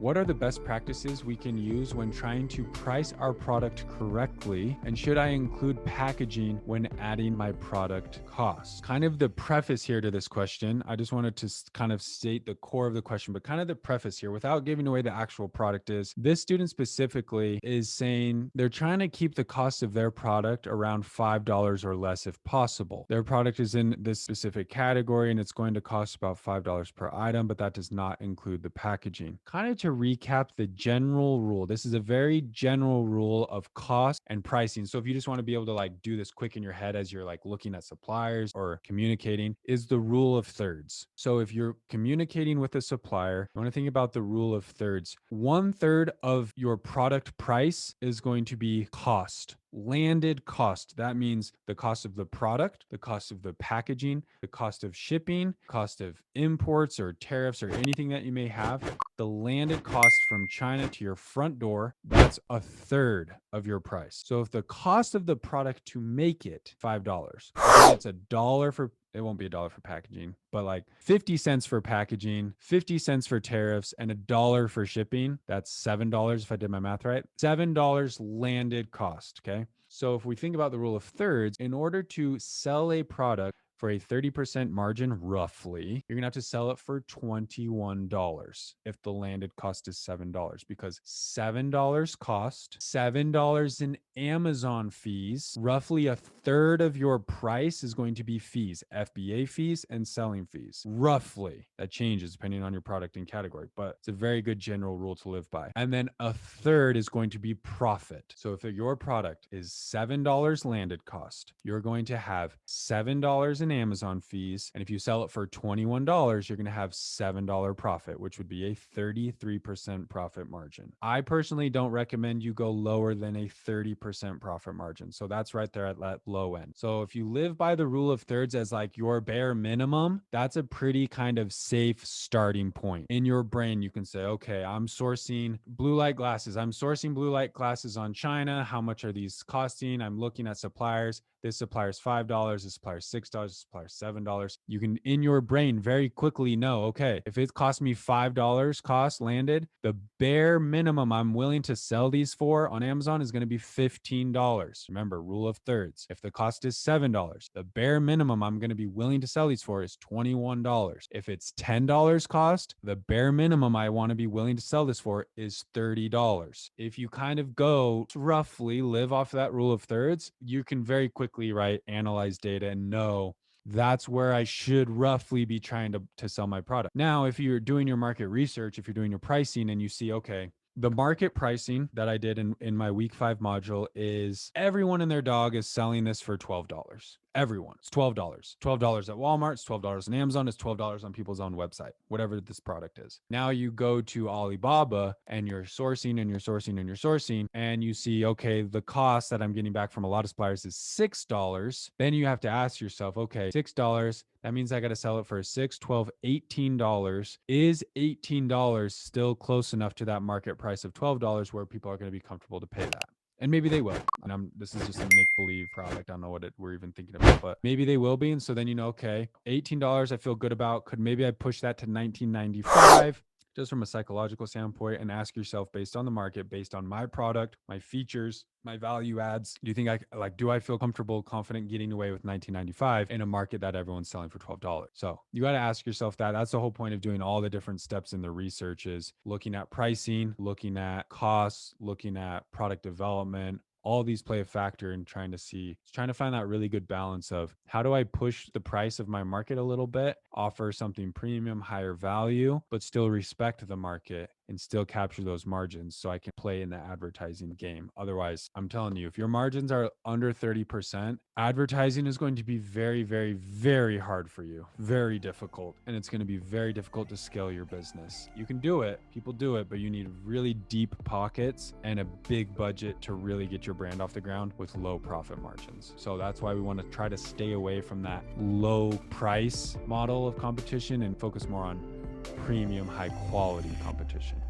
What are the best practices we can use when trying to price our product correctly? And should I include packaging when adding my product costs? Kind of the preface here to this question. I just wanted to kind of state the core of the question, but kind of the preface here without giving away the actual product is this student specifically is saying they're trying to keep the cost of their product around $5 or less if possible. Their product is in this specific category and it's going to cost about $5 per item, but that does not include the packaging. Kind of to recap the general rule, this is a very general rule of cost and pricing. So if you just want to be able to like do this quick in your head as you're like looking at suppliers or communicating, is the rule of thirds. So if you're communicating with a supplier, you want to think about the rule of thirds. 1/3 of your product price is going to be cost. Landed cost. That means the cost of the product, the cost of the packaging, the cost of shipping, cost of imports or tariffs or anything that you may have. The landed cost from China to your front door, that's 1/3 of your price. So if the cost of the product to make it $5, it's $1 for, it won't be $1 for packaging, but like 50 cents for packaging, 50 cents for tariffs, and $1 for shipping. That's $7 if I did my math right. $7 landed cost. Okay. So if we think about the rule of thirds, in order to sell a product for a 30% margin, roughly, you're gonna have to sell it for $21 if the landed cost is $7, because $7 cost, $7 in Amazon fees, roughly 1/3 of your price is going to be fees, FBA fees and selling fees. Roughly, that changes depending on your product and category, but it's a very good general rule to live by. And then 1/3 is going to be profit. So if your product is $7 landed cost, you're going to have $7 in Amazon fees. And if you sell it for $21, you're going to have $7 profit, which would be a 33% profit margin. I personally don't recommend you go lower than a 30% profit margin. So that's right there at that low end. So if you live by the rule of thirds as like your bare minimum, that's a pretty kind of safe starting point. In your brain, you can say, okay, I'm sourcing blue light glasses. I'm sourcing blue light glasses on China. How much are these costing? I'm looking at suppliers. This supplier's $5, this supplier's $6, this supplier's $7. You can, in your brain, very quickly know, okay, if it costs me $5 cost landed, the bare minimum I'm willing to sell these for on Amazon is going to be $15. Remember, rule of thirds. If the cost is $7, the bare minimum I'm going to be willing to sell these for is $21. If it's $10 cost, the bare minimum I want to be willing to sell this for is $30. If you kind of go roughly live off that rule of thirds, you can very quickly, right, analyze data and know that's where I should roughly be trying to sell my product. Now, if you're doing your market research, if you're doing your pricing and you see, okay, the market pricing that I did in my week 5 module is everyone and their dog is selling this for $12. Everyone. It's $12. $12 at Walmart. It's $12 on Amazon. It's $12 on people's own website, whatever this product is. Now you go to Alibaba and you're sourcing and you're sourcing and you're sourcing, and you see, okay, the cost that I'm getting back from a lot of suppliers is $6. Then you have to ask yourself, okay, $6. That means I got to sell it for $6, $12, $18. Is $18 still close enough to that market price of $12 where people are going to be comfortable to pay that? And maybe they will. And this is just a make-believe product. I don't know what we're even thinking about, but maybe they will be. And so then, you know, okay, $18 I feel good about. Could maybe I push that to $19.95? Just from a psychological standpoint, and ask yourself, based on the market, based on my product, my features, my value adds, do you think do I feel comfortable, confident getting away with $19.95 in a market that everyone's selling for $12? So you got to ask yourself that. That's the whole point of doing all the different steps in the research, is looking at pricing, looking at costs, looking at product development. All these play a factor in trying to find that really good balance of how do I push the price of my market a little bit, offer something premium, higher value, but still respect the market and still capture those margins so I can play in the advertising game. Otherwise, I'm telling you, if your margins are under 30%, advertising is going to be very, very, very hard for you, very difficult. And it's going to be very difficult to scale your business. You can do it, people do it, but you need really deep pockets and a big budget to really get your brand off the ground with low profit margins. So that's why we want to try to stay away from that low price model of competition and focus more on premium, high quality competition.